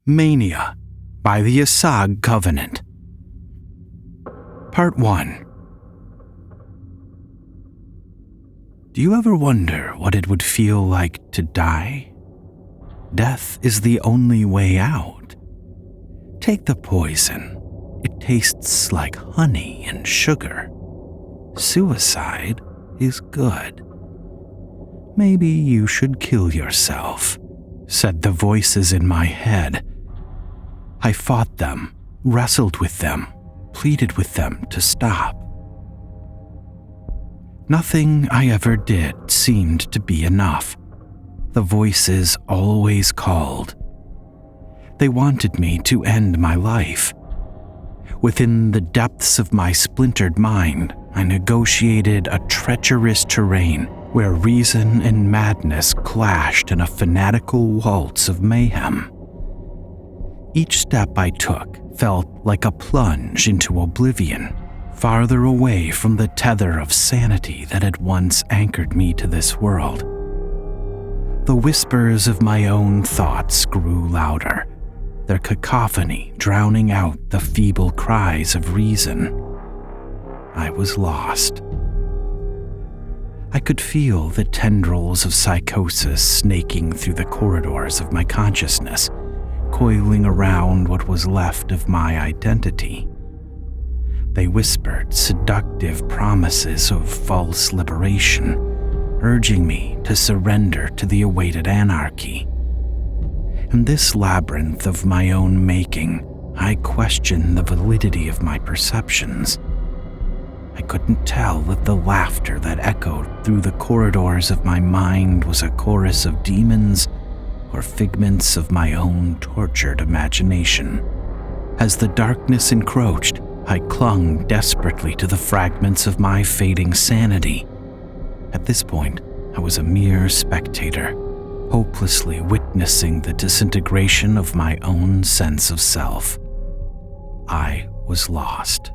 Mania by the Asag Covenant. Part 1. Do you ever wonder what it would feel like to die? Death is the only way out. Take the poison. It tastes like honey and sugar. Suicide is good. Maybe you should kill yourself, said the voices in my head. I fought them, wrestled with them, pleaded with them to stop. Nothing I ever did seemed to be enough. The voices always called. They wanted me to end my life. Within the depths of my splintered mind, I negotiated a treacherous terrain where reason and madness clashed in a fanatical waltz of mayhem. Each step I took felt like a plunge into oblivion, farther away from the tether of sanity that had once anchored me to this world. The whispers of my own thoughts grew louder, their cacophony drowning out the feeble cries of reason. I was lost. I could feel the tendrils of psychosis snaking through the corridors of my consciousness, coiling around what was left of my identity. They whispered seductive promises of false liberation, urging me to surrender to the awaited anarchy. In this labyrinth of my own making, I questioned the validity of my perceptions. I couldn't tell if the laughter that echoed through the corridors of my mind was a chorus of demons or figments of my own tortured imagination. As the darkness encroached, I clung desperately to the fragments of my fading sanity. At this point, I was a mere spectator, hopelessly witnessing the disintegration of my own sense of self. I was lost.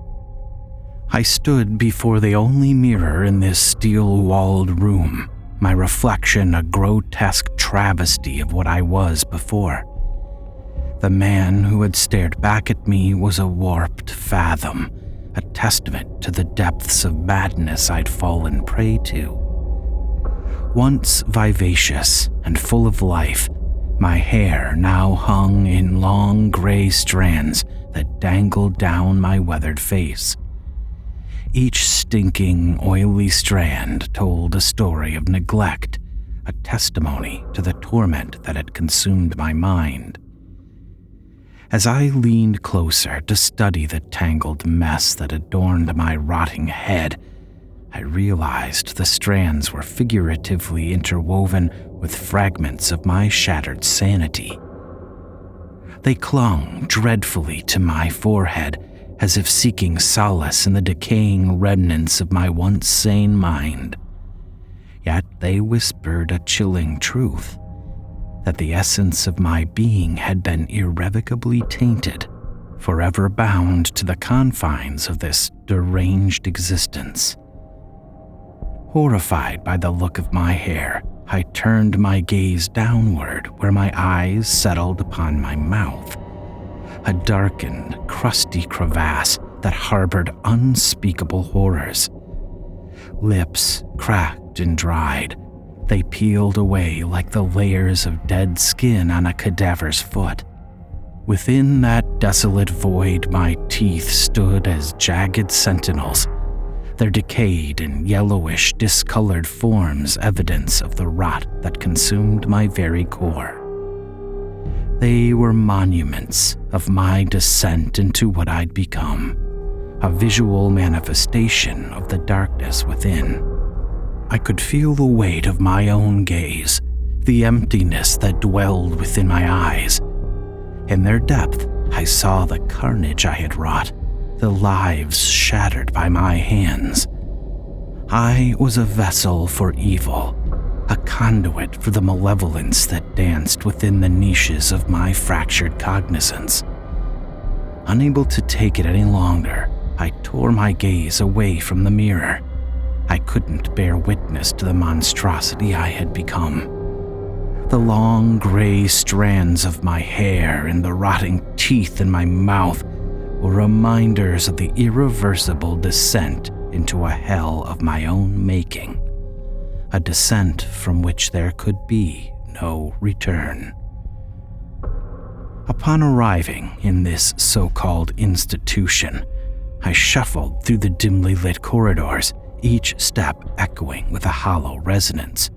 I stood before the only mirror in this steel-walled room, my reflection a grotesque travesty of what I was before. The man who had stared back at me was a warped fathom, a testament to the depths of madness I'd fallen prey to. Once vivacious and full of life, my hair now hung in long gray strands that dangled down my weathered face. Each stinking, oily strand told a story of neglect, a testimony to the torment that had consumed my mind. As I leaned closer to study the tangled mess that adorned my rotting head, I realized the strands were figuratively interwoven with fragments of my shattered sanity. They clung dreadfully to my forehead, as if seeking solace in the decaying remnants of my once sane mind. Yet they whispered a chilling truth, that the essence of my being had been irrevocably tainted, forever bound to the confines of this deranged existence. Horrified by the look of my hair, I turned my gaze downward where my eyes settled upon my mouth, a darkened, crusty crevasse that harbored unspeakable horrors. Lips cracked and dried, they peeled away like the layers of dead skin on a cadaver's foot. Within that desolate void, my teeth stood as jagged sentinels, their decayed and yellowish, discolored forms evidence of the rot that consumed my very core. They were monuments of my descent into what I'd become, a visual manifestation of the darkness within. I could feel the weight of my own gaze, the emptiness that dwelled within my eyes. In their depth, I saw the carnage I had wrought, the lives shattered by my hands. I was a vessel for evil, a conduit for the malevolence that danced within the niches of my fractured cognizance. Unable to take it any longer, I tore my gaze away from the mirror. I couldn't bear witness to the monstrosity I had become. The long gray strands of my hair and the rotting teeth in my mouth were reminders of the irreversible descent into a hell of my own making, a descent from which there could be no return. Upon arriving in this so-called institution, I shuffled through the dimly lit corridors, each step echoing with a hollow resonance.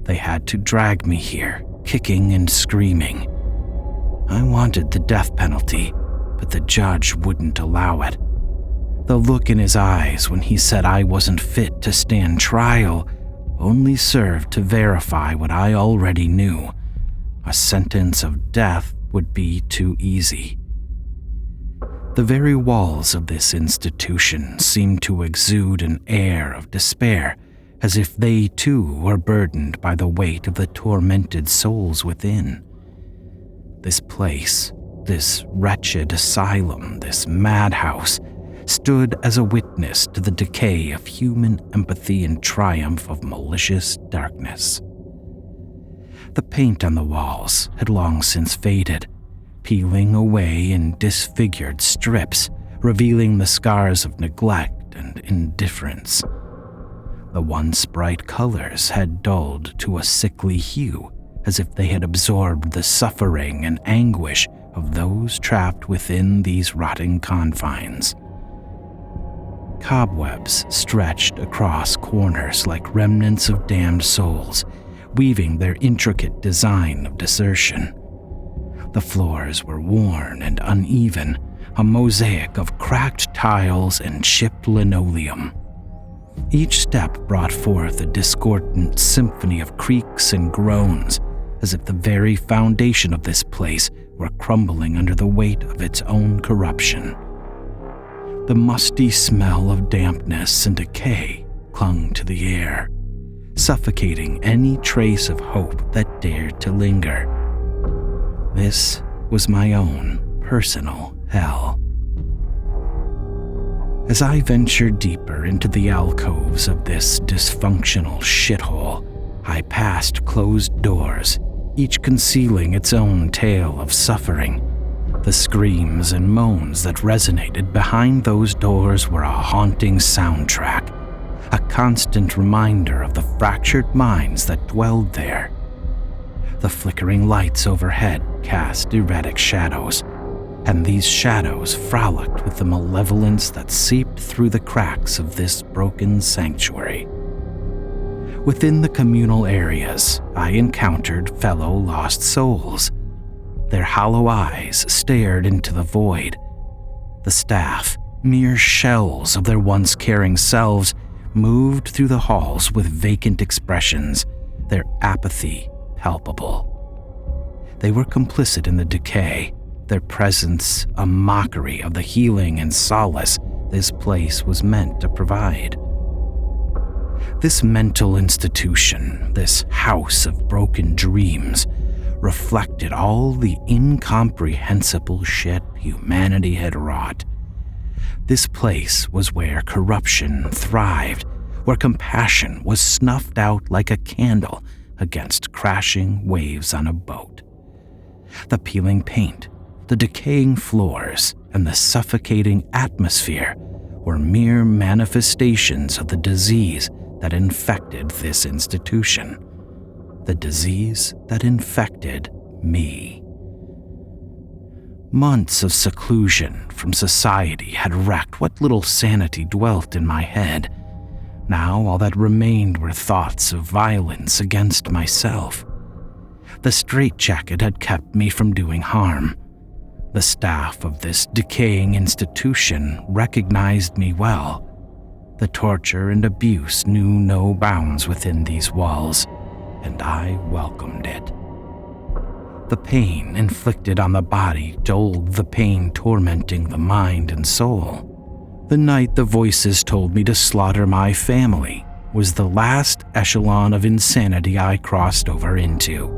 They had to drag me here, kicking and screaming. I wanted the death penalty, but the judge wouldn't allow it. The look in his eyes when he said I wasn't fit to stand trial only served to verify what I already knew. A sentence of death would be too easy. The very walls of this institution seemed to exude an air of despair, as if they too were burdened by the weight of the tormented souls within. This place, this wretched asylum, this madhouse, stood as a witness to the decay of human empathy and triumph of malicious darkness. The paint on the walls had long since faded, peeling away in disfigured strips, revealing the scars of neglect and indifference. The once bright colors had dulled to a sickly hue, as if they had absorbed the suffering and anguish of those trapped within these rotting confines. Cobwebs stretched across corners like remnants of damned souls, weaving their intricate design of desertion. The floors were worn and uneven, a mosaic of cracked tiles and chipped linoleum. Each step brought forth a discordant symphony of creaks and groans, as if the very foundation of this place were crumbling under the weight of its own corruption. The musty smell of dampness and decay clung to the air, suffocating any trace of hope that dared to linger. This was my own personal hell. As I ventured deeper into the alcoves of this dysfunctional shithole, I passed closed doors, each concealing its own tale of suffering. The screams and moans that resonated behind those doors were a haunting soundtrack, a constant reminder of the fractured minds that dwelled there. The flickering lights overhead cast erratic shadows, and these shadows frolicked with the malevolence that seeped through the cracks of this broken sanctuary. Within the communal areas, I encountered fellow lost souls. Their hollow eyes stared into the void. The staff, mere shells of their once caring selves, moved through the halls with vacant expressions, their apathy palpable. They were complicit in the decay, their presence a mockery of the healing and solace this place was meant to provide. This mental institution, this house of broken dreams, reflected all the incomprehensible shit humanity had wrought. This place was where corruption thrived, where compassion was snuffed out like a candle against crashing waves on a boat. The peeling paint, the decaying floors, and the suffocating atmosphere were mere manifestations of the disease that infected this institution. The disease that infected me. Months of seclusion from society had wrecked what little sanity dwelt in my head. Now all that remained were thoughts of violence against myself. The straitjacket had kept me from doing harm. The staff of this decaying institution recognized me well. The torture and abuse knew no bounds within these walls, and I welcomed it. The pain inflicted on the body dulled the pain tormenting the mind and soul. The night the voices told me to slaughter my family was the last echelon of insanity I crossed over into.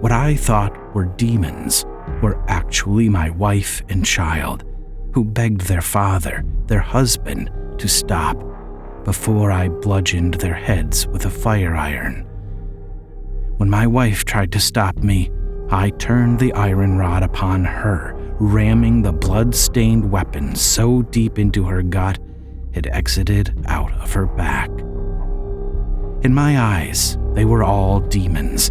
What I thought were demons were actually my wife and child, who begged their father, their husband, to stop before I bludgeoned their heads with a fire iron. When my wife tried to stop me, I turned the iron rod upon her, ramming the blood-stained weapon so deep into her gut it exited out of her back. In my eyes, they were all demons.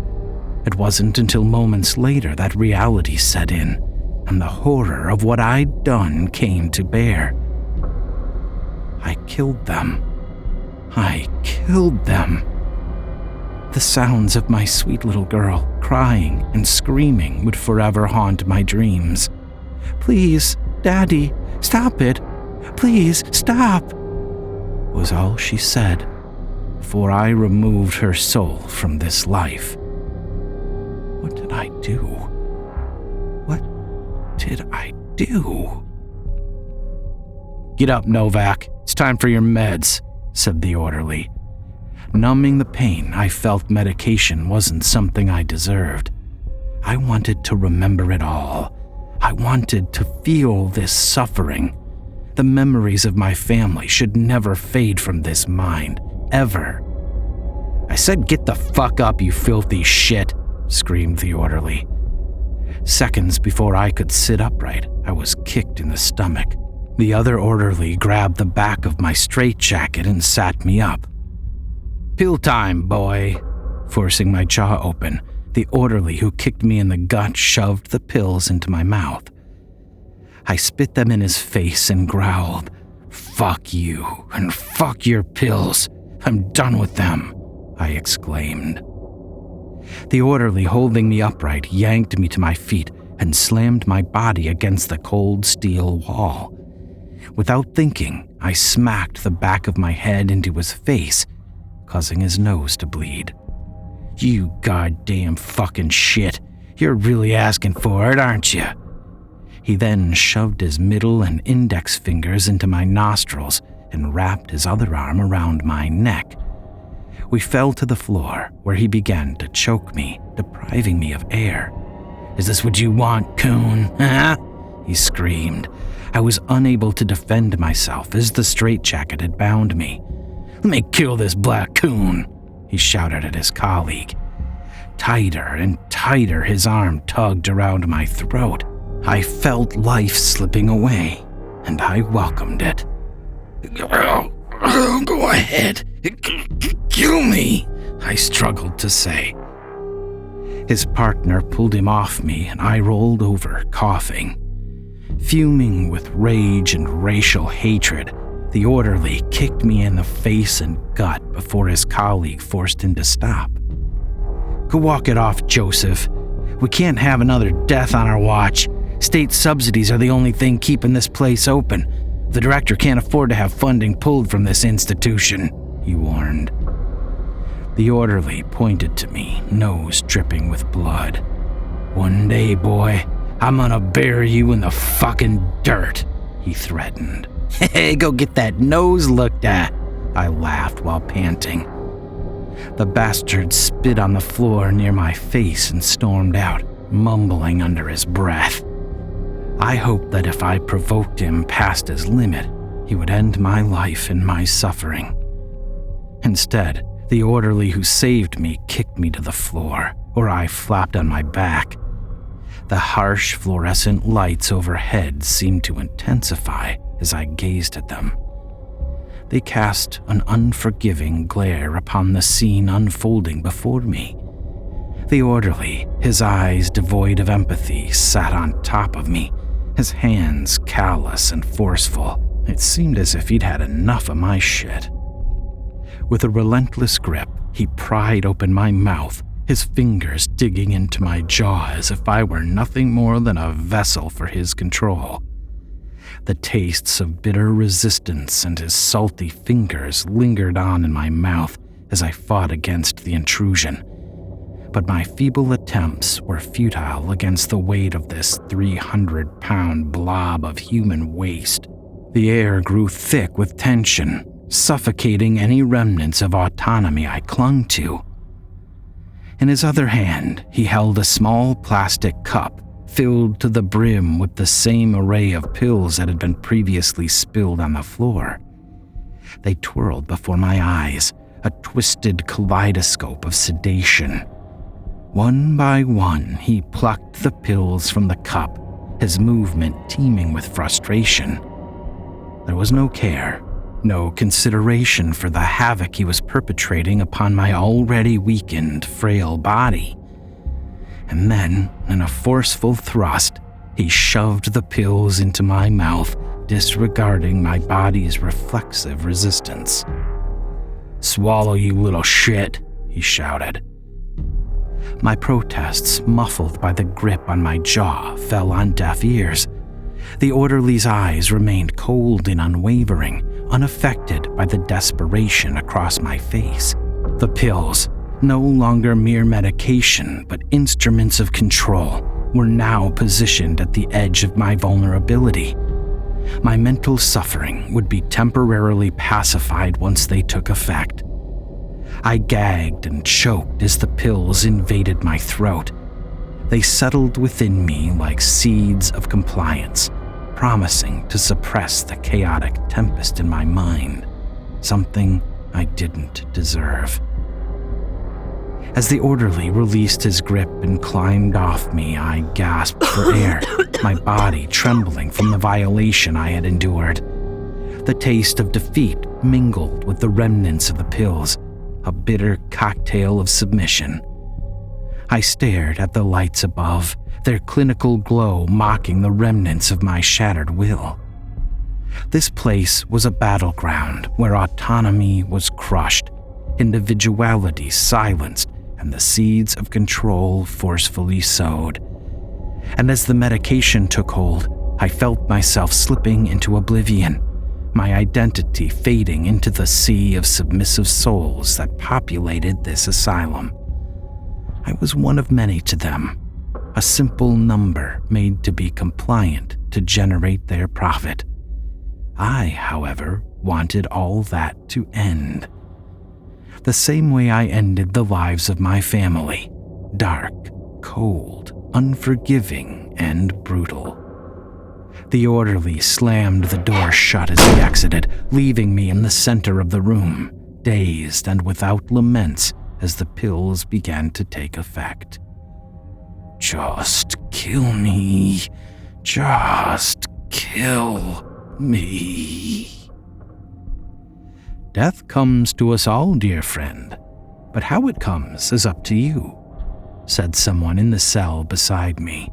It wasn't until moments later that reality set in, and the horror of what I'd done came to bear. I killed them. I killed them. The sounds of my sweet little girl crying and screaming would forever haunt my dreams. "Please, Daddy, stop it. Please, stop," was all she said before I removed her soul from this life. What did I do? What did I do? "Get up, Novak. It's time for your meds," said the orderly. Numbing the pain, I felt medication wasn't something I deserved. I wanted to remember it all. I wanted to feel this suffering. The memories of my family should never fade from this mind, ever. "I said get the fuck up, you filthy shit," screamed the orderly. Seconds before I could sit upright, I was kicked in the stomach. The other orderly grabbed the back of my straitjacket and sat me up. "Pill time, boy." Forcing my jaw open, the orderly who kicked me in the gut shoved the pills into my mouth. I spit them in his face and growled, "Fuck you, and fuck your pills. I'm done with them," I exclaimed. The orderly holding me upright yanked me to my feet and slammed my body against the cold steel wall. Without thinking, I smacked the back of my head into his face, causing his nose to bleed. "You goddamn fucking shit. You're really asking for it, aren't you?" He then shoved his middle and index fingers into my nostrils and wrapped his other arm around my neck. We fell to the floor, where he began to choke me, depriving me of air. "Is this what you want, coon? Huh?" he screamed. I was unable to defend myself as the straitjacket had bound me. "Let me kill this black coon," he shouted at his colleague. Tighter and tighter his arm tugged around my throat. I felt life slipping away, and I welcomed it. "Go ahead. Kill me," I struggled to say. His partner pulled him off me, and I rolled over, coughing. Fuming with rage and racial hatred, the orderly kicked me in the face and gut before his colleague forced him to stop. "Go walk it off, Joseph. We can't have another death on our watch. State subsidies are the only thing keeping this place open. The director can't afford to have funding pulled from this institution," he warned. The orderly pointed to me, nose dripping with blood. "One day, boy, I'm gonna bury you in the fucking dirt," he threatened. "Hey, go get that nose looked at," I laughed while panting. The bastard spit on the floor near my face and stormed out, mumbling under his breath. I hoped that if I provoked him past his limit, he would end my life in my suffering. Instead, the orderly who saved me kicked me to the floor, where I flopped on my back. The harsh fluorescent lights overhead seemed to intensify as I gazed at them. They cast an unforgiving glare upon the scene unfolding before me. The orderly, his eyes devoid of empathy, sat on top of me, his hands callous and forceful. It seemed as if he'd had enough of my shit. With a relentless grip, he pried open my mouth, his fingers digging into my jaw as if I were nothing more than a vessel for his control. The tastes of bitter resistance and his salty fingers lingered on in my mouth as I fought against the intrusion. But my feeble attempts were futile against the weight of this 300-pound blob of human waste. The air grew thick with tension, suffocating any remnants of autonomy I clung to. In his other hand, he held a small plastic cup filled to the brim with the same array of pills that had been previously spilled on the floor. They twirled before my eyes, a twisted kaleidoscope of sedation. One by one, he plucked the pills from the cup, his movement teeming with frustration. There was no care, no consideration for the havoc he was perpetrating upon my already weakened, frail body. And then, in a forceful thrust, he shoved the pills into my mouth, disregarding my body's reflexive resistance. "Swallow, you little shit," he shouted. My protests, muffled by the grip on my jaw, fell on deaf ears. The orderly's eyes remained cold and unwavering, unaffected by the desperation across my face. The pills, no longer mere medication but instruments of control, were now positioned at the edge of my vulnerability. My mental suffering would be temporarily pacified once they took effect. I gagged and choked as the pills invaded my throat. They settled within me like seeds of compliance, promising to suppress the chaotic tempest in my mind, something I didn't deserve. As the orderly released his grip and climbed off me, I gasped for air, my body trembling from the violation I had endured. The taste of defeat mingled with the remnants of the pills, a bitter cocktail of submission. I stared at the lights above, their clinical glow mocking the remnants of my shattered will. This place was a battleground where autonomy was crushed, individuality silenced, and the seeds of control forcefully sowed. And as the medication took hold, I felt myself slipping into oblivion, my identity fading into the sea of submissive souls that populated this asylum. I was one of many to them, a simple number made to be compliant to generate their profit. I, however, wanted all that to end. The same way I ended the lives of my family, dark, cold, unforgiving, and brutal. The orderly slammed the door shut as he exited, leaving me in the center of the room, dazed and without laments as the pills began to take effect. "Just kill me. Just kill me." "Death comes to us all, dear friend, but how it comes is up to you," said someone in the cell beside me.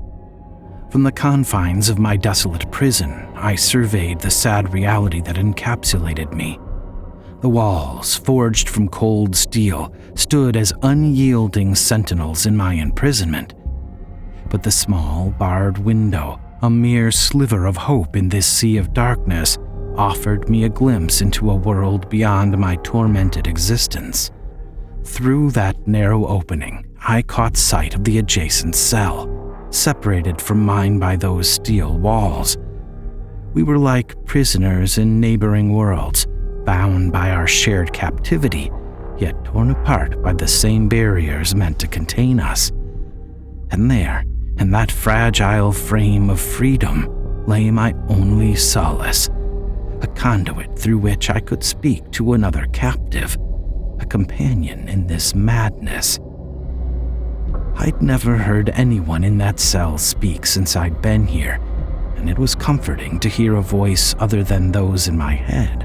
From the confines of my desolate prison, I surveyed the sad reality that encapsulated me. The walls, forged from cold steel, stood as unyielding sentinels in my imprisonment. But the small, barred window, a mere sliver of hope in this sea of darkness, offered me a glimpse into a world beyond my tormented existence. Through that narrow opening, I caught sight of the adjacent cell, separated from mine by those steel walls. We were like prisoners in neighboring worlds, bound by our shared captivity, yet torn apart by the same barriers meant to contain us. And there, in that fragile frame of freedom, lay my only solace, a conduit through which I could speak to another captive, a companion in this madness. I'd never heard anyone in that cell speak since I'd been here, and it was comforting to hear a voice other than those in my head.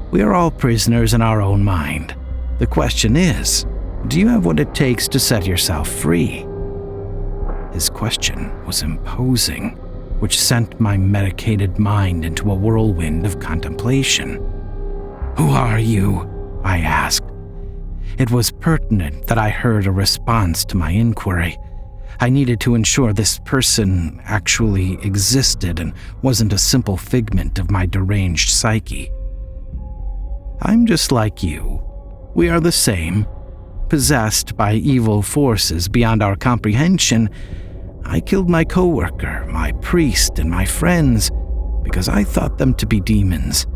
We are all prisoners in our own mind. The question is, do you have what it takes to set yourself free? His question was imposing, which sent my medicated mind into a whirlwind of contemplation. "Who are you?" I asked. It was pertinent that I heard a response to my inquiry. I needed to ensure this person actually existed and wasn't a simple figment of my deranged psyche. "I'm just like you. We are the same. Possessed by evil forces beyond our comprehension, I killed my coworker, my priest, and my friends because I thought them to be demons.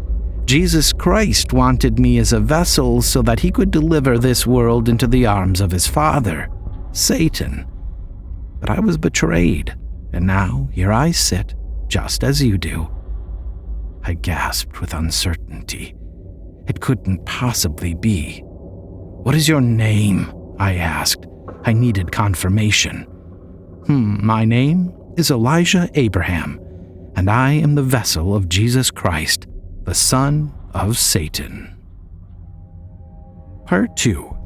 Jesus Christ wanted me as a vessel so that he could deliver this world into the arms of his father, Satan. But I was betrayed, and now here I sit, just as you do." I gasped with uncertainty. It couldn't possibly be. "What is your name?" I asked, I needed confirmation. My name is Elijah Abraham, and I am the vessel of Jesus Christ, the Son of Satan. Part 2.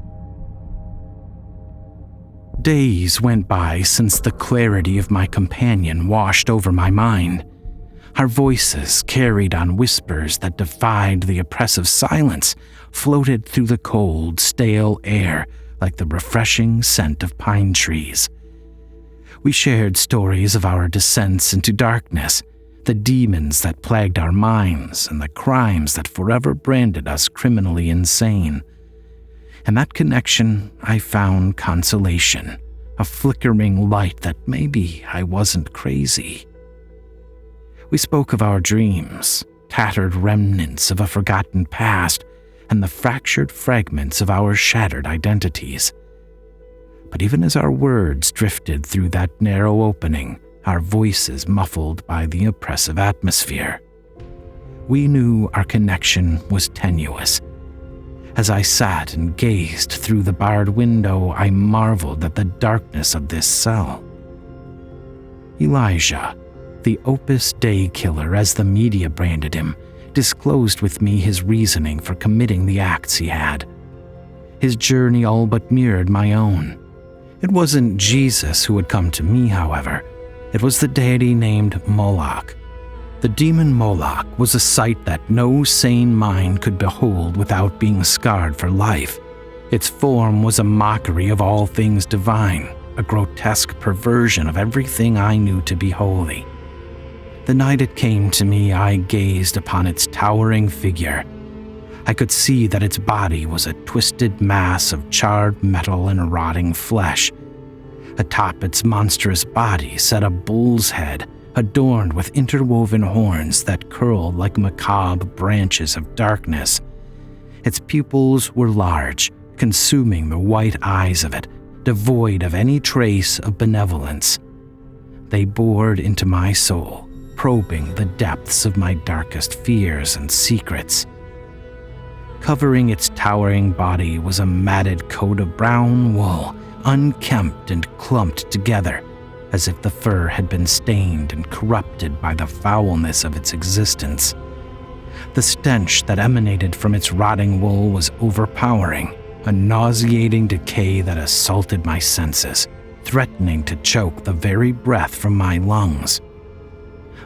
Days went by since the clarity of my companion washed over my mind. Our voices, carried on whispers that defied the oppressive silence, floated through the cold, stale air like the refreshing scent of pine trees. We shared stories of our descents into darkness, the demons that plagued our minds, and the crimes that forever branded us criminally insane. In that connection, I found consolation, a flickering light that maybe I wasn't crazy. We spoke of our dreams, tattered remnants of a forgotten past, and the fractured fragments of our shattered identities. But even as our words drifted through that narrow opening, our voices muffled by the oppressive atmosphere, we knew our connection was tenuous. As I sat and gazed through the barred window, I marveled at the darkness of this cell. Elijah, the Opus Dei killer as the media branded him, disclosed with me his reasoning for committing the acts he had. His journey all but mirrored my own. It wasn't Jesus who had come to me, however. It was the deity named Moloch. The demon Moloch was a sight that no sane mind could behold without being scarred for life. Its form was a mockery of all things divine, a grotesque perversion of everything I knew to be holy. The night it came to me, I gazed upon its towering figure. I could see that its body was a twisted mass of charred metal and rotting flesh. Atop its monstrous body sat a bull's head, adorned with interwoven horns that curled like macabre branches of darkness. Its pupils were large, consuming the white eyes of it, devoid of any trace of benevolence. They bored into my soul, probing the depths of my darkest fears and secrets. Covering its towering body was a matted coat of brown wool, unkempt and clumped together, as if the fur had been stained and corrupted by the foulness of its existence. The stench that emanated from its rotting wool was overpowering, a nauseating decay that assaulted my senses, threatening to choke the very breath from my lungs.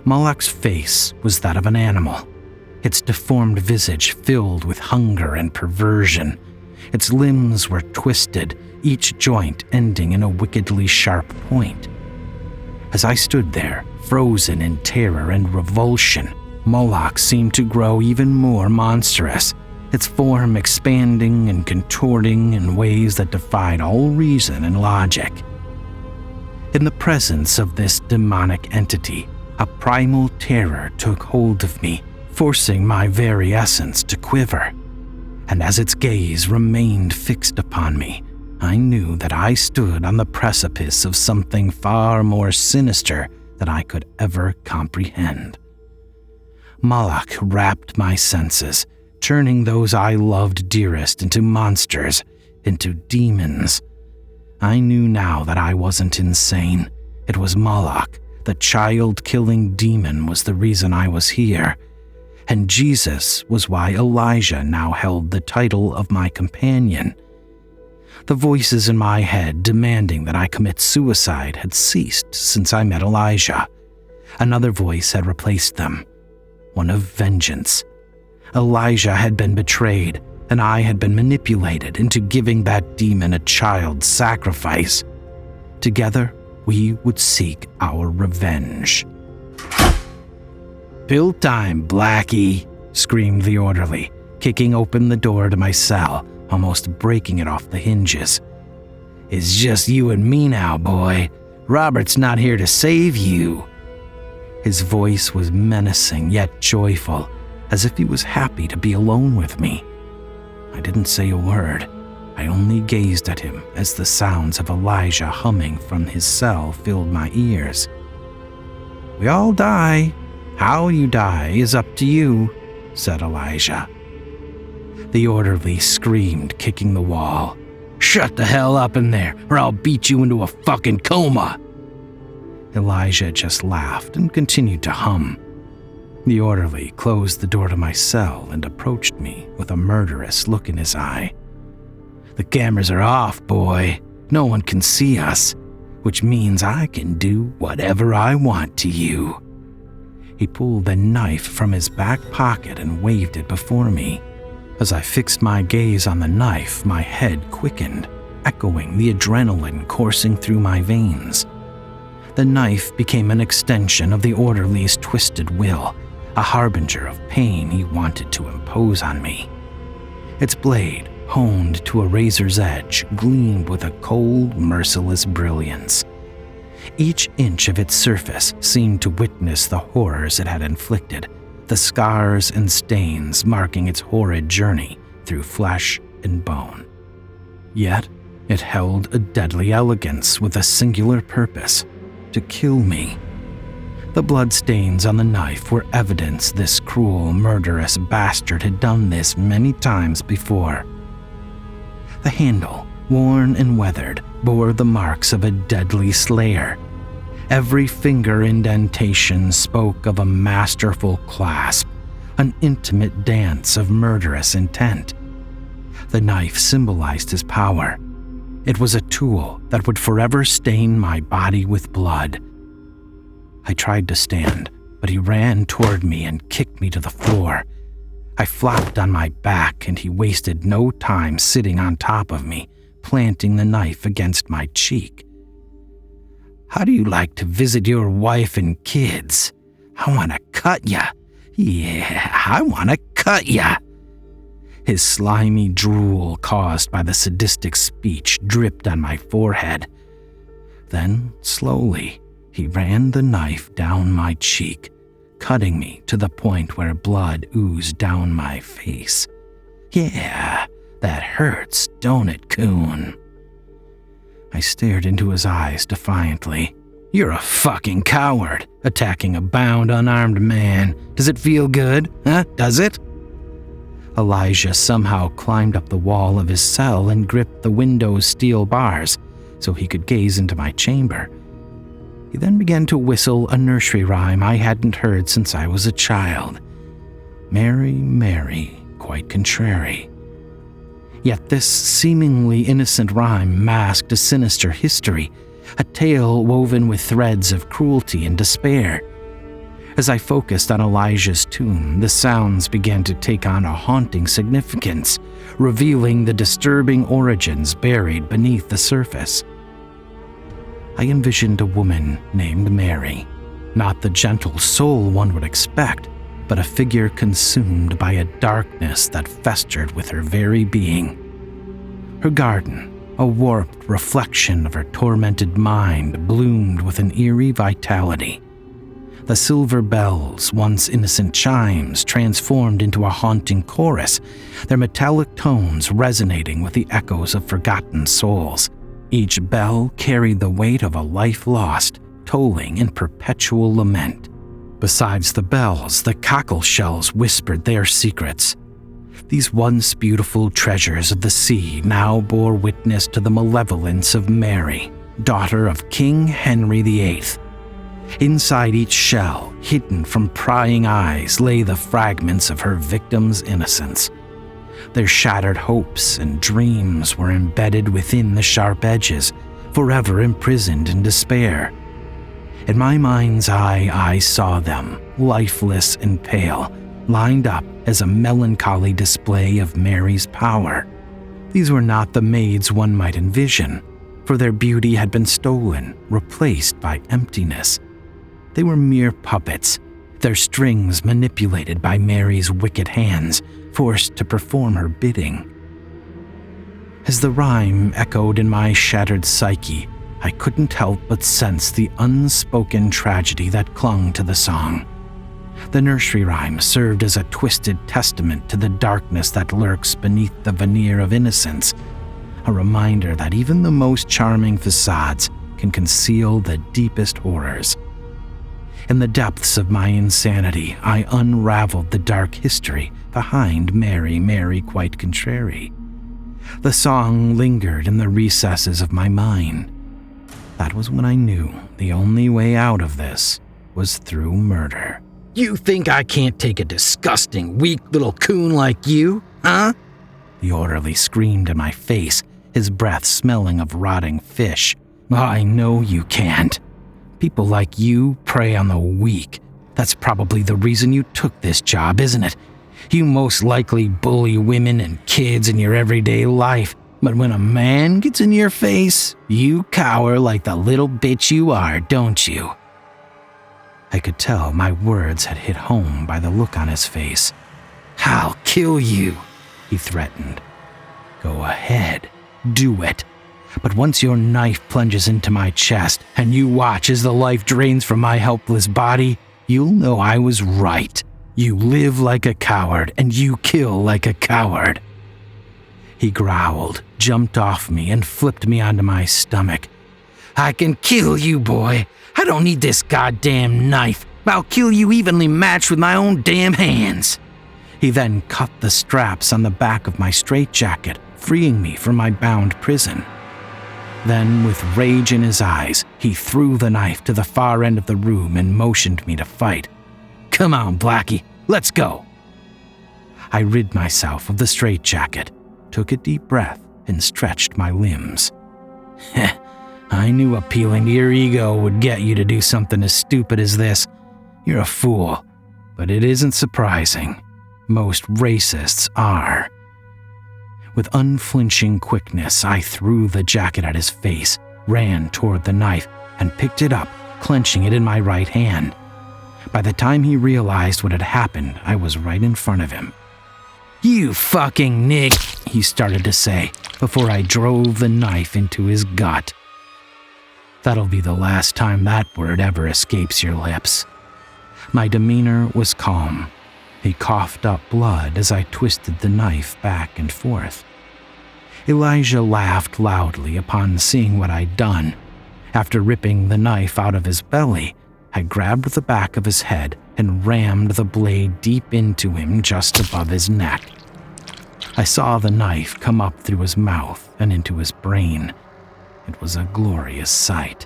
Moloch's face was that of an animal, its deformed visage filled with hunger and perversion. Its limbs were twisted, each joint ending in a wickedly sharp point. As I stood there, frozen in terror and revulsion, Moloch seemed to grow even more monstrous, its form expanding and contorting in ways that defied all reason and logic. In the presence of this demonic entity, a primal terror took hold of me, forcing my very essence to quiver. And as its gaze remained fixed upon me, I knew that I stood on the precipice of something far more sinister than I could ever comprehend. Moloch wrapped my senses, turning those I loved dearest into monsters, into demons. I knew now that I wasn't insane. It was Moloch, the child-killing demon, was the reason I was here. And Jesus was why Elijah now held the title of my companion. The voices in my head demanding that I commit suicide had ceased since I met Elijah. Another voice had replaced them, one of vengeance. Elijah had been betrayed, and I had been manipulated into giving that demon a child sacrifice. Together, we would seek our revenge. "Pill time, Blackie," screamed the orderly, kicking open the door to my cell, almost breaking it off the hinges. "It's just you and me now, boy. Robert's not here to save you." His voice was menacing yet joyful, as if he was happy to be alone with me. I didn't say a word. I only gazed at him as the sounds of Elijah humming from his cell filled my ears. "We all die. How you die is up to you," said Elijah. The orderly screamed, kicking the wall. Shut the hell up in there, or I'll beat you into a fucking coma." Elijah just laughed and continued to hum. The orderly closed the door to my cell and approached me with a murderous look in his eye. "The cameras are off, boy. No one can see us, which means I can do whatever I want to you." He pulled a knife from his back pocket and waved it before me. As I fixed my gaze on the knife, my head quickened, echoing the adrenaline coursing through my veins. The knife became an extension of the orderly's twisted will, a harbinger of pain he wanted to impose on me. Its blade, honed to a razor's edge, gleamed with a cold, merciless brilliance. Each inch of its surface seemed to witness the horrors it had inflicted, the scars and stains marking its horrid journey through flesh and bone. Yet, it held a deadly elegance with a singular purpose: to kill me. The bloodstains on the knife were evidence this cruel, murderous bastard had done this many times before. The handle, worn and weathered, bore the marks of a deadly slayer. Every finger indentation spoke of a masterful clasp, an intimate dance of murderous intent. The knife symbolized his power. It was a tool that would forever stain my body with blood. I tried to stand, but he ran toward me and kicked me to the floor. I flopped on my back, and he wasted no time sitting on top of me, planting the knife against my cheek. "How do you like to visit your wife and kids? I want to cut ya. Yeah, I want to cut ya." His slimy drool, caused by the sadistic speech, dripped on my forehead. Then, slowly, he ran the knife down my cheek, cutting me to the point where blood oozed down my face. "Yeah, that hurts, don't it, coon?" I stared into his eyes defiantly. "You're a fucking coward, attacking a bound, unarmed man. Does it feel good? Huh? Does it?" Elijah somehow climbed up the wall of his cell and gripped the window's steel bars so he could gaze into my chamber. He then began to whistle a nursery rhyme I hadn't heard since I was a child. Mary, Mary, quite contrary. Yet this seemingly innocent rhyme masked a sinister history, a tale woven with threads of cruelty and despair. As I focused on Elijah's tune, the sounds began to take on a haunting significance, revealing the disturbing origins buried beneath the surface. I envisioned a woman named Mary, not the gentle soul one would expect, but a figure consumed by a darkness that festered with her very being. Her garden, a warped reflection of her tormented mind, bloomed with an eerie vitality. The silver bells, once innocent chimes, transformed into a haunting chorus, their metallic tones resonating with the echoes of forgotten souls. Each bell carried the weight of a life lost, tolling in perpetual lament. Besides the bells, the cockle shells whispered their secrets. These once beautiful treasures of the sea now bore witness to the malevolence of Mary, daughter of King Henry VIII. Inside each shell, hidden from prying eyes, lay the fragments of her victim's innocence. Their shattered hopes and dreams were embedded within the sharp edges, forever imprisoned in despair. In my mind's eye, I saw them, lifeless and pale, lined up as a melancholy display of Mary's power. These were not the maids one might envision, for their beauty had been stolen, replaced by emptiness. They were mere puppets, their strings manipulated by Mary's wicked hands, forced to perform her bidding. As the rhyme echoed in my shattered psyche, I couldn't help but sense the unspoken tragedy that clung to the song. The nursery rhyme served as a twisted testament to the darkness that lurks beneath the veneer of innocence, a reminder that even the most charming facades can conceal the deepest horrors. In the depths of my insanity, I unraveled the dark history behind Mary, Mary, quite contrary. The song lingered in the recesses of my mind. That was when I knew the only way out of this was through murder. You think I can't take a disgusting, weak little coon like you, huh? The orderly screamed in my face, his breath smelling of rotting fish. I know you can't. People like you prey on the weak. That's probably the reason you took this job, isn't it? You most likely bully women and kids in your everyday life, but when a man gets in your face, you cower like the little bitch you are, don't you? I could tell my words had hit home by the look on his face. I'll kill you, he threatened. Go ahead, do it. But once your knife plunges into my chest and you watch as the life drains from my helpless body, you'll know I was right. You live like a coward and you kill like a coward. He growled, jumped off me, and flipped me onto my stomach. I can kill you, boy. I don't need this goddamn knife. I'll kill you evenly matched with my own damn hands. He then cut the straps on the back of my straitjacket, freeing me from my bound prison. Then, with rage in his eyes, he threw the knife to the far end of the room and motioned me to fight. Come on, Blackie, let's go. I rid myself of the straitjacket, took a deep breath, and stretched my limbs. I knew appealing to your ego would get you to do something as stupid as this. You're a fool, but it isn't surprising. Most racists are. With unflinching quickness, I threw the jacket at his face, ran toward the knife, and picked it up, clenching it in my right hand. By the time he realized what had happened, I was right in front of him. You fucking nig, he started to say, before I drove the knife into his gut. That'll be the last time that word ever escapes your lips. My demeanor was calm. He coughed up blood as I twisted the knife back and forth. Elijah laughed loudly upon seeing what I'd done. After ripping the knife out of his belly, I grabbed the back of his head and rammed the blade deep into him just above his neck. I saw the knife come up through his mouth and into his brain. It was a glorious sight.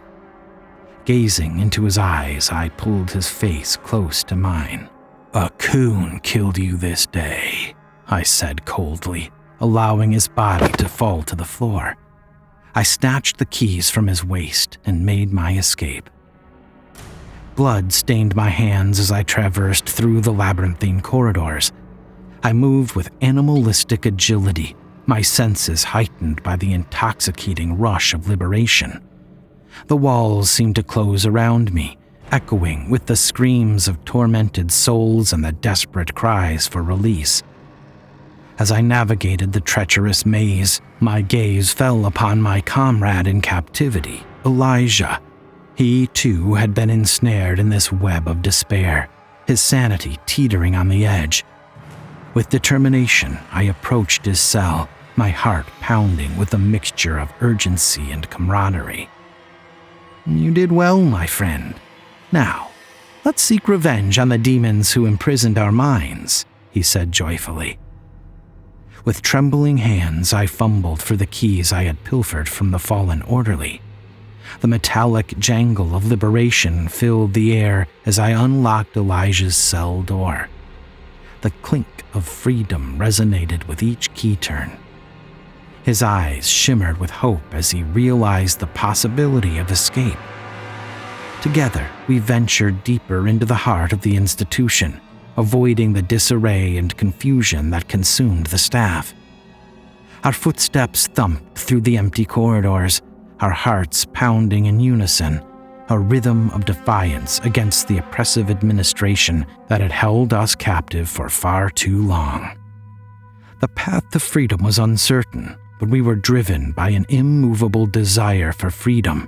Gazing into his eyes, I pulled his face close to mine. A coon killed you this day, I said coldly, allowing his body to fall to the floor. I snatched the keys from his waist and made my escape. Blood stained my hands as I traversed through the labyrinthine corridors. I moved with animalistic agility, my senses heightened by the intoxicating rush of liberation. The walls seemed to close around me, echoing with the screams of tormented souls and the desperate cries for release. As I navigated the treacherous maze, my gaze fell upon my comrade in captivity, Elijah. He, too, had been ensnared in this web of despair, his sanity teetering on the edge. With determination, I approached his cell, my heart pounding with a mixture of urgency and camaraderie. You did well, my friend. Now, let's seek revenge on the demons who imprisoned our minds, he said joyfully. With trembling hands, I fumbled for the keys I had pilfered from the fallen orderly. The metallic jangle of liberation filled the air as I unlocked Elijah's cell door. The clink of freedom resonated with each key turn. His eyes shimmered with hope as he realized the possibility of escape. Together, we ventured deeper into the heart of the institution, avoiding the disarray and confusion that consumed the staff. Our footsteps thumped through the empty corridors, our hearts pounding in unison, a rhythm of defiance against the oppressive administration that had held us captive for far too long. The path to freedom was uncertain, but we were driven by an immovable desire for freedom.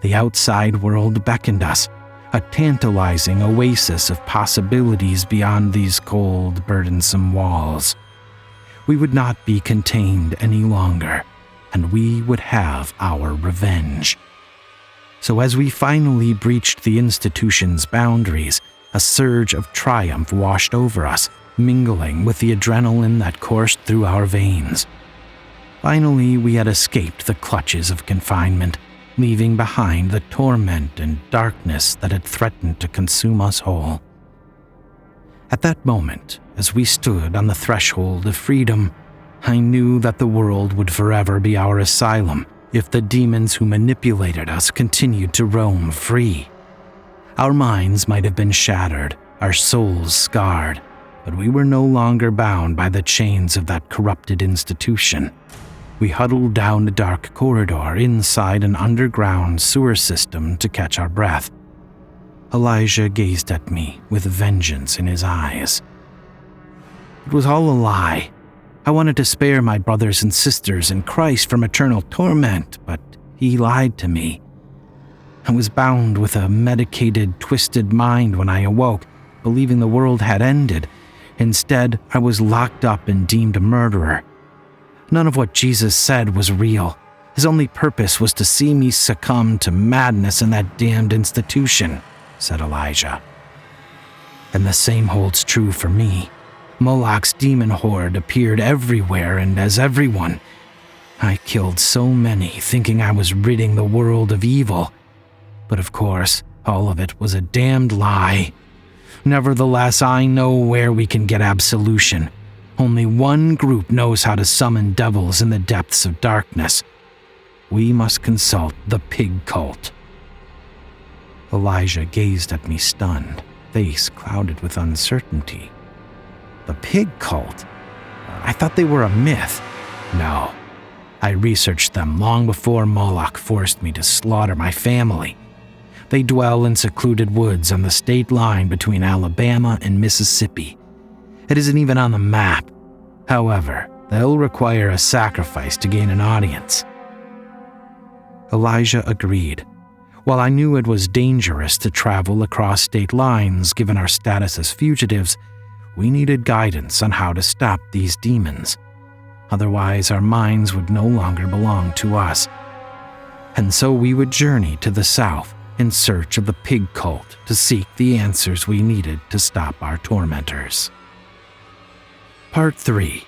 The outside world beckoned us, a tantalizing oasis of possibilities beyond these cold, burdensome walls. We would not be contained any longer, and we would have our revenge. So as we finally breached the institution's boundaries, a surge of triumph washed over us, mingling with the adrenaline that coursed through our veins. Finally, we had escaped the clutches of confinement, leaving behind the torment and darkness that had threatened to consume us whole. At that moment, as we stood on the threshold of freedom, I knew that the world would forever be our asylum if the demons who manipulated us continued to roam free. Our minds might have been shattered, our souls scarred, but we were no longer bound by the chains of that corrupted institution. We huddled down a dark corridor inside an underground sewer system to catch our breath. Elijah gazed at me with vengeance in his eyes. It was all a lie. I wanted to spare my brothers and sisters in Christ from eternal torment, but he lied to me. I was bound with a medicated, twisted mind when I awoke, believing the world had ended. Instead, I was locked up and deemed a murderer. None of what Jesus said was real. His only purpose was to see me succumb to madness in that damned institution, said Elijah. And the same holds true for me. Moloch's demon horde appeared everywhere and as everyone. I killed so many thinking I was ridding the world of evil. But of course, all of it was a damned lie. Nevertheless, I know where we can get absolution. Only one group knows how to summon devils in the depths of darkness. We must consult the pig cult. Elijah gazed at me stunned, face clouded with uncertainty. The pig cult? I thought they were a myth. No. I researched them long before Moloch forced me to slaughter my family. They dwell in secluded woods on the state line between Alabama and Mississippi. It isn't even on the map. However, they'll require a sacrifice to gain an audience. Elijah agreed. While I knew it was dangerous to travel across state lines given our status as fugitives, we needed guidance on how to stop these demons. Otherwise, our minds would no longer belong to us. And so we would journey to the south in search of the pig cult to seek the answers we needed to stop our tormentors. Part 3.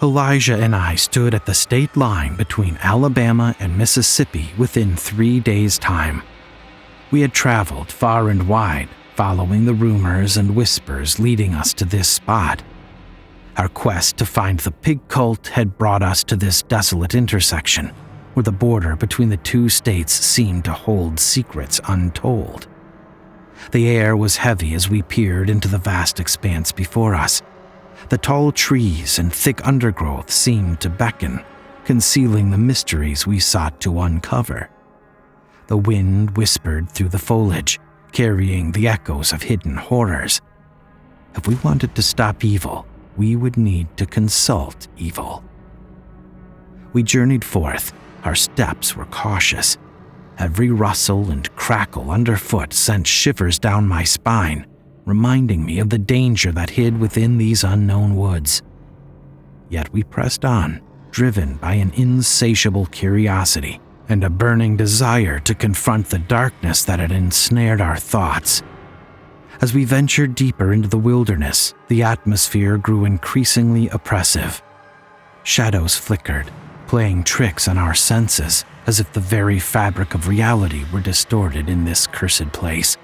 Elijah and I stood at the state line between Alabama and Mississippi within 3 days' time. We had traveled far and wide, following the rumors and whispers leading us to this spot. Our quest to find the pig cult had brought us to this desolate intersection, where the border between the two states seemed to hold secrets untold. The air was heavy as we peered into the vast expanse before us. The tall trees and thick undergrowth seemed to beckon, concealing the mysteries we sought to uncover. The wind whispered through the foliage, carrying the echoes of hidden horrors. If we wanted to stop evil, we would need to consult evil. We journeyed forth. Our steps were cautious. Every rustle and crackle underfoot sent shivers down my spine, reminding me of the danger that hid within these unknown woods. Yet we pressed on, driven by an insatiable curiosity and a burning desire to confront the darkness that had ensnared our thoughts. As we ventured deeper into the wilderness, the atmosphere grew increasingly oppressive. Shadows flickered, playing tricks on our senses, as if the very fabric of reality were distorted in this cursed place.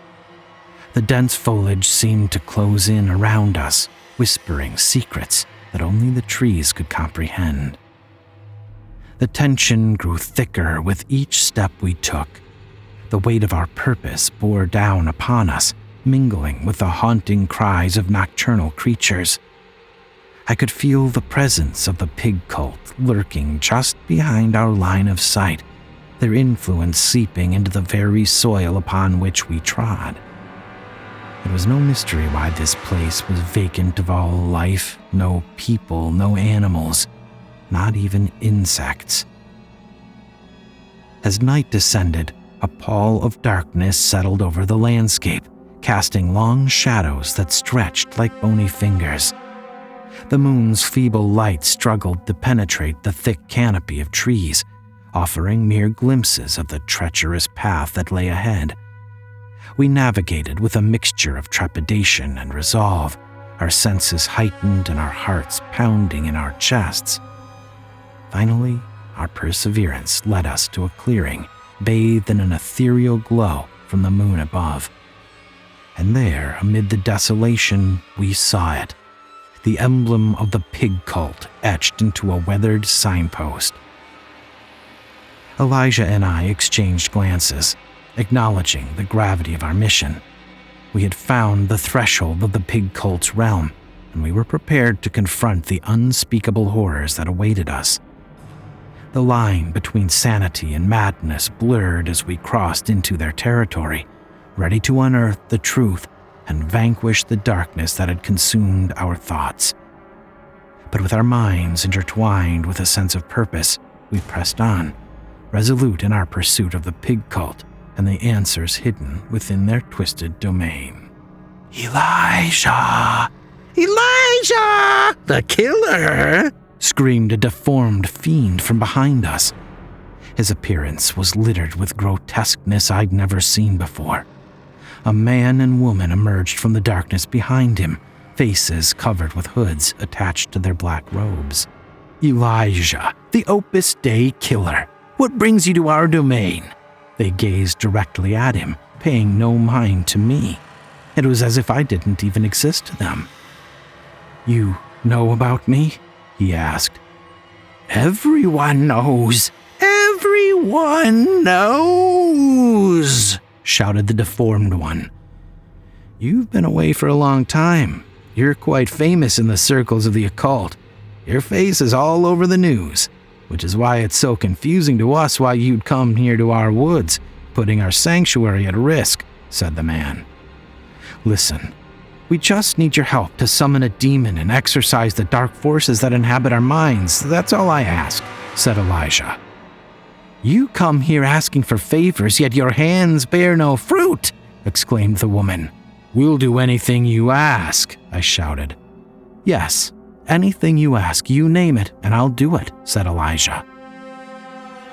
The dense foliage seemed to close in around us, whispering secrets that only the trees could comprehend. The tension grew thicker with each step we took. The weight of our purpose bore down upon us, mingling with the haunting cries of nocturnal creatures. I could feel the presence of the pig cult lurking just behind our line of sight, their influence seeping into the very soil upon which we trod. It was no mystery why this place was vacant of all life, no people, no animals, not even insects. As night descended, a pall of darkness settled over the landscape, casting long shadows that stretched like bony fingers. The moon's feeble light struggled to penetrate the thick canopy of trees, offering mere glimpses of the treacherous path that lay ahead. We navigated with a mixture of trepidation and resolve, our senses heightened and our hearts pounding in our chests. Finally, our perseverance led us to a clearing bathed in an ethereal glow from the moon above. And there, amid the desolation, we saw it, the emblem of the pig cult etched into a weathered signpost. Elijah and I exchanged glances, acknowledging the gravity of our mission. We had found the threshold of the pig cult's realm, and we were prepared to confront the unspeakable horrors that awaited us. The line between sanity and madness blurred as we crossed into their territory, ready to unearth the truth and vanquish the darkness that had consumed our thoughts. But with our minds intertwined with a sense of purpose, we pressed on, resolute in our pursuit of the pig cult and the answers hidden within their twisted domain. Elijah! Elijah! The killer! Screamed a deformed fiend from behind us. His appearance was littered with grotesqueness I'd never seen before. A man and woman emerged from the darkness behind him, faces covered with hoods attached to their black robes. Elijah, the Opus Dei killer, what brings you to our domain? They gazed directly at him, paying no mind to me. It was as if I didn't even exist to them. You know about me? He asked. Everyone knows. Everyone knows, shouted the deformed one. You've been away for a long time. You're quite famous in the circles of the occult. Your face is all over the news, which is why it's so confusing to us why you'd come here to our woods, putting our sanctuary at risk, said the man. Listen, we just need your help to summon a demon and exorcise the dark forces that inhabit our minds. That's all I ask, said Elijah. You come here asking for favors, yet your hands bear no fruit, exclaimed the woman. We'll do anything you ask, I shouted. Yes, anything you ask, you name it, and I'll do it, said Elijah.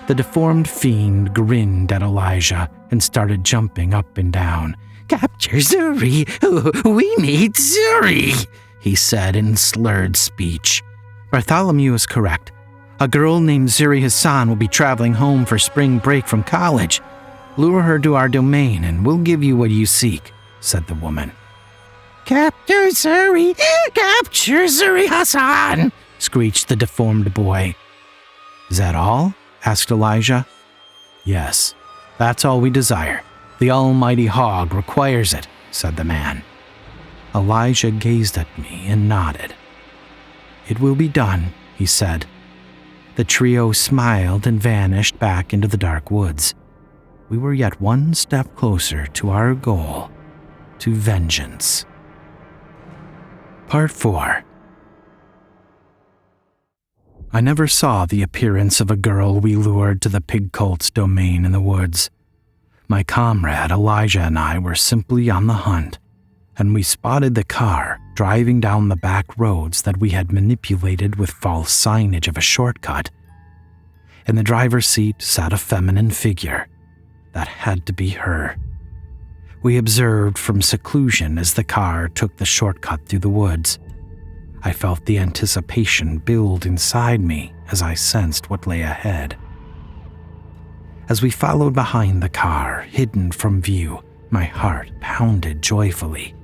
The deformed fiend grinned at Elijah and started jumping up and down. Capture Zuri! We need Zuri! He said in slurred speech. Bartholomew is correct. A girl named Zuri Hassan will be traveling home for spring break from college. Lure her to our domain and we'll give you what you seek, said the woman. Capture Zuri! Capture Zuri Hassan! Screeched the deformed boy. Is that all? Asked Elijah. Yes, that's all we desire. The almighty hog requires it, said the man. Elijah gazed at me and nodded. It will be done, he said. The trio smiled and vanished back into the dark woods. We were yet one step closer to our goal, to vengeance. Part 4. I never saw the appearance of a girl we lured to the pig cult's domain in the woods. My comrade Elijah and I were simply on the hunt, and we spotted the car driving down the back roads that we had manipulated with false signage of a shortcut. In the driver's seat sat a feminine figure. That had to be her. We observed from seclusion as the car took the shortcut through the woods. I felt the anticipation build inside me as I sensed what lay ahead. As we followed behind the car, hidden from view, my heart pounded joyfully.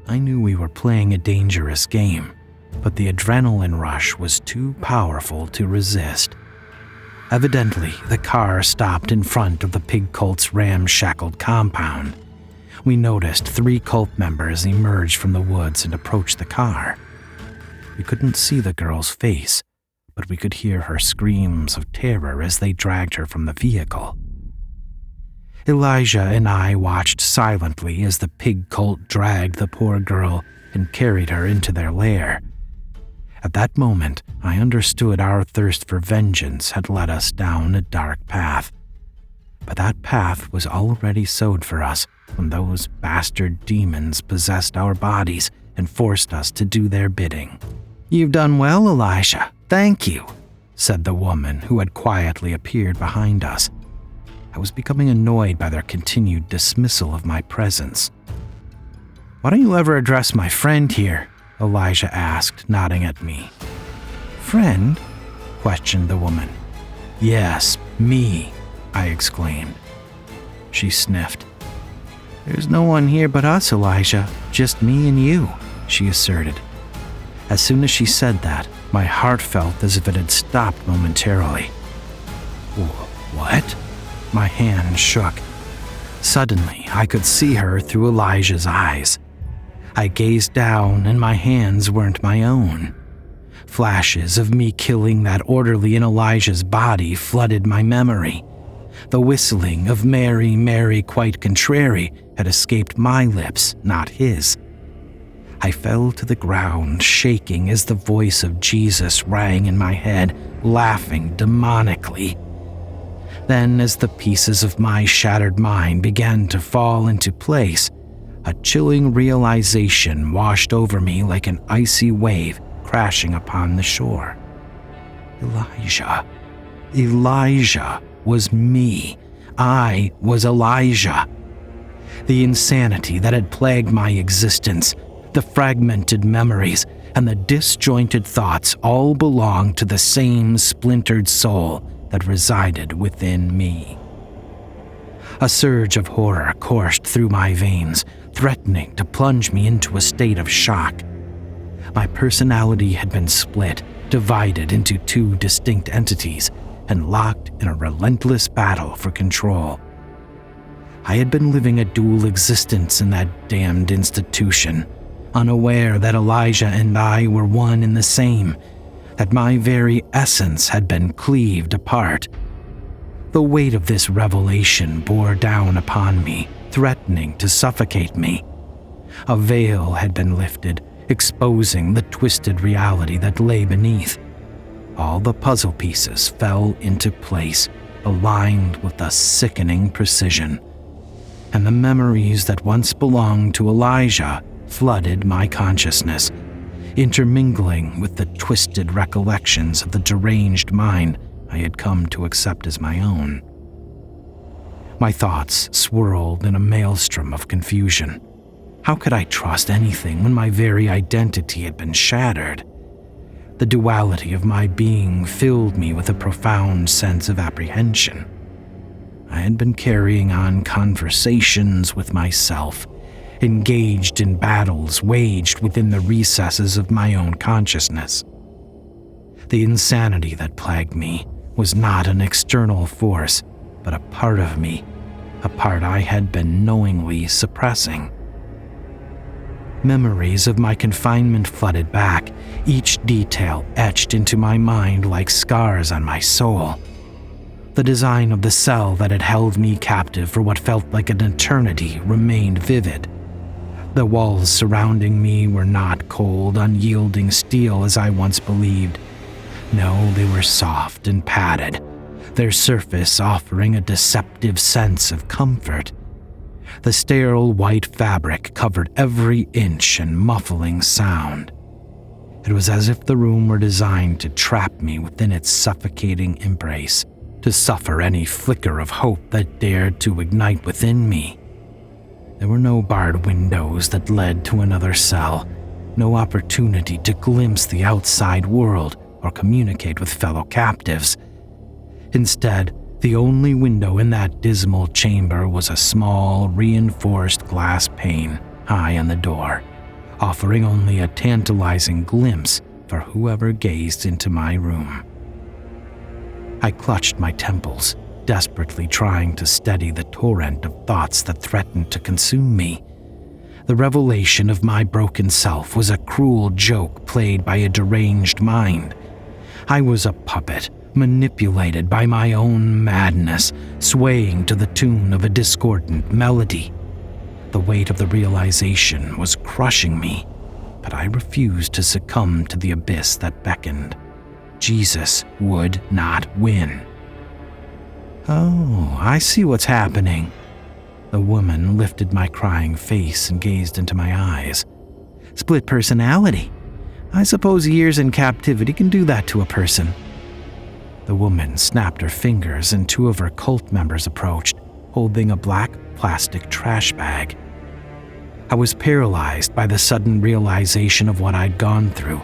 I knew we were playing a dangerous game, but the adrenaline rush was too powerful to resist. Evidently, the car stopped in front of the pig cult's ramshackled compound. We noticed 3 cult members emerge from the woods and approach the car. We couldn't see the girl's face, but we could hear her screams of terror as they dragged her from the vehicle. Elijah and I watched silently as the pig cult dragged the poor girl and carried her into their lair. At that moment, I understood our thirst for vengeance had led us down a dark path. But that path was already sowed for us when those bastard demons possessed our bodies and forced us to do their bidding. "You've done well, Elijah. Thank you," said the woman who had quietly appeared behind us. I was becoming annoyed by their continued dismissal of my presence. "Why don't you ever address my friend here?" Elijah asked, nodding at me. Friend? Questioned the woman. Yes, me, I exclaimed. She sniffed. There's no one here but us, Elijah. Just me and you, she asserted. As soon as she said that, my heart felt as if it had stopped momentarily. What? My hand shook. Suddenly, I could see her through Elijah's eyes. I gazed down, and my hands weren't my own. Flashes of me killing that orderly in Elijah's body flooded my memory. The whistling of Mary, Mary, quite contrary had escaped my lips, not his. I fell to the ground, shaking as the voice of Jesus rang in my head, laughing demonically. Then, as the pieces of my shattered mind began to fall into place, a chilling realization washed over me like an icy wave crashing upon the shore. Elijah was me. I was Elijah. The insanity that had plagued my existence, the fragmented memories, and the disjointed thoughts all belonged to the same splintered soul that resided within me. A surge of horror coursed through my veins, threatening to plunge me into a state of shock. My personality had been split, divided into two distinct entities, and locked in a relentless battle for control. I had been living a dual existence in that damned institution, unaware that Elijah and I were one and the same, that my very essence had been cleaved apart. The weight of this revelation bore down upon me, threatening to suffocate me. A veil had been lifted, exposing the twisted reality that lay beneath. All the puzzle pieces fell into place, aligned with a sickening precision. And the memories that once belonged to Elijah flooded my consciousness, intermingling with the twisted recollections of the deranged mind I had come to accept as my own. My thoughts swirled in a maelstrom of confusion. How could I trust anything when my very identity had been shattered? The duality of my being filled me with a profound sense of apprehension. I had been carrying on conversations with myself, engaged in battles waged within the recesses of my own consciousness. The insanity that plagued me was not an external force, but a part of me, a part I had been knowingly suppressing. Memories of my confinement flooded back, each detail etched into my mind like scars on my soul. The design of the cell that had held me captive for what felt like an eternity remained vivid. The walls surrounding me were not cold, unyielding steel as I once believed. No, they were soft and padded, their surface offering a deceptive sense of comfort. The sterile white fabric covered every inch and muffling sound. It was as if the room were designed to trap me within its suffocating embrace, to suffer any flicker of hope that dared to ignite within me. There were no barred windows that led to another cell, no opportunity to glimpse the outside world or communicate with fellow captives. Instead, the only window in that dismal chamber was a small, reinforced glass pane high on the door, offering only a tantalizing glimpse for whoever gazed into my room. I clutched my temples, desperately trying to steady the torrent of thoughts that threatened to consume me. The revelation of my broken self was a cruel joke played by a deranged mind. I was a puppet, manipulated by my own madness, swaying to the tune of a discordant melody. The weight of the realization was crushing me, but I refused to succumb to the abyss that beckoned. Jesus would not win. Oh, I see what's happening. The woman lifted my crying face and gazed into my eyes. Split personality. I suppose years in captivity can do that to a person. The woman snapped her fingers and two of her cult members approached, holding a black plastic trash bag. I was paralyzed by the sudden realization of what I'd gone through.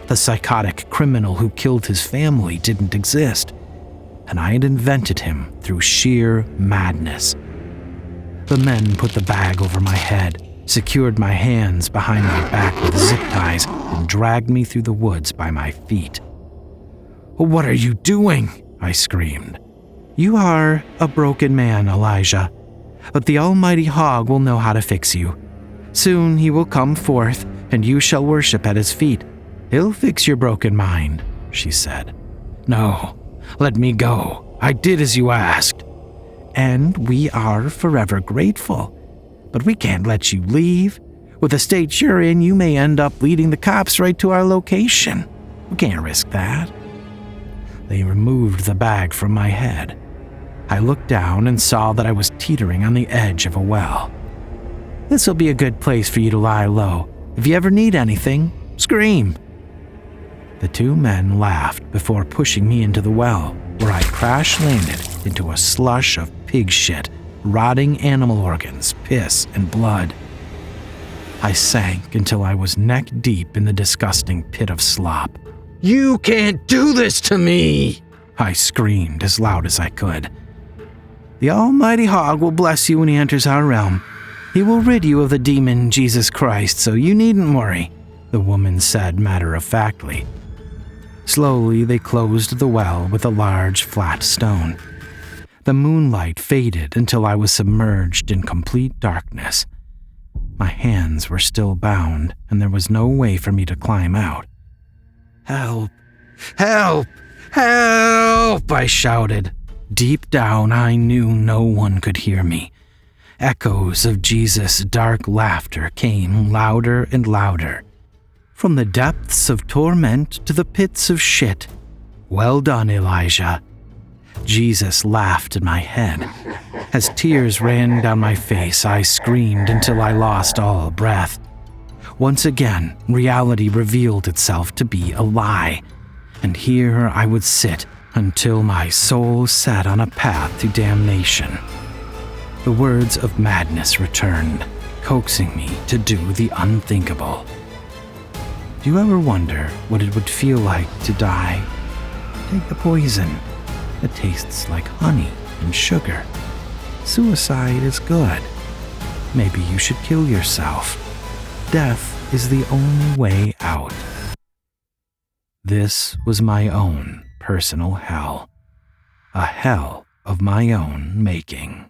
The psychotic criminal who killed his family didn't exist, and I had invented him through sheer madness. The men put the bag over my head, secured my hands behind my back with zip ties, and dragged me through the woods by my feet. "What are you doing?" I screamed. "You are a broken man, Elijah, but the Almighty Hog will know how to fix you. Soon he will come forth, and you shall worship at his feet. He'll fix your broken mind," she said. "No, let me go. I did as you asked." "And we are forever grateful. But we can't let you leave. With the state you're in, you may end up leading the cops right to our location. We can't risk that." They removed the bag from my head. I looked down and saw that I was teetering on the edge of a well. "This'll be a good place for you to lie low. If you ever need anything, scream." The two men laughed before pushing me into the well, where I crash-landed into a slush of pig shit, rotting animal organs, piss, and blood. I sank until I was neck-deep in the disgusting pit of slop. "You can't do this to me!" I screamed as loud as I could. "The Almighty Hog will bless you when he enters our realm. He will rid you of the demon Jesus Christ, so you needn't worry," the woman said matter-of-factly. Slowly, they closed the well with a large, flat stone. The moonlight faded until I was submerged in complete darkness. My hands were still bound, and there was no way for me to climb out. "Help! Help! Help!" I shouted. Deep down, I knew no one could hear me. Echoes of Jesus' dark laughter came louder and louder. From the depths of torment to the pits of shit. "Well done, Elijah." Jesus laughed in my head. As tears ran down my face, I screamed until I lost all breath. Once again, reality revealed itself to be a lie, and here I would sit until my soul sat on a path to damnation. The words of madness returned, coaxing me to do the unthinkable. Do you ever wonder what it would feel like to die? Take the poison. It tastes like honey and sugar. Suicide is good. Maybe you should kill yourself. Death is the only way out. This was my own personal hell. A hell of my own making.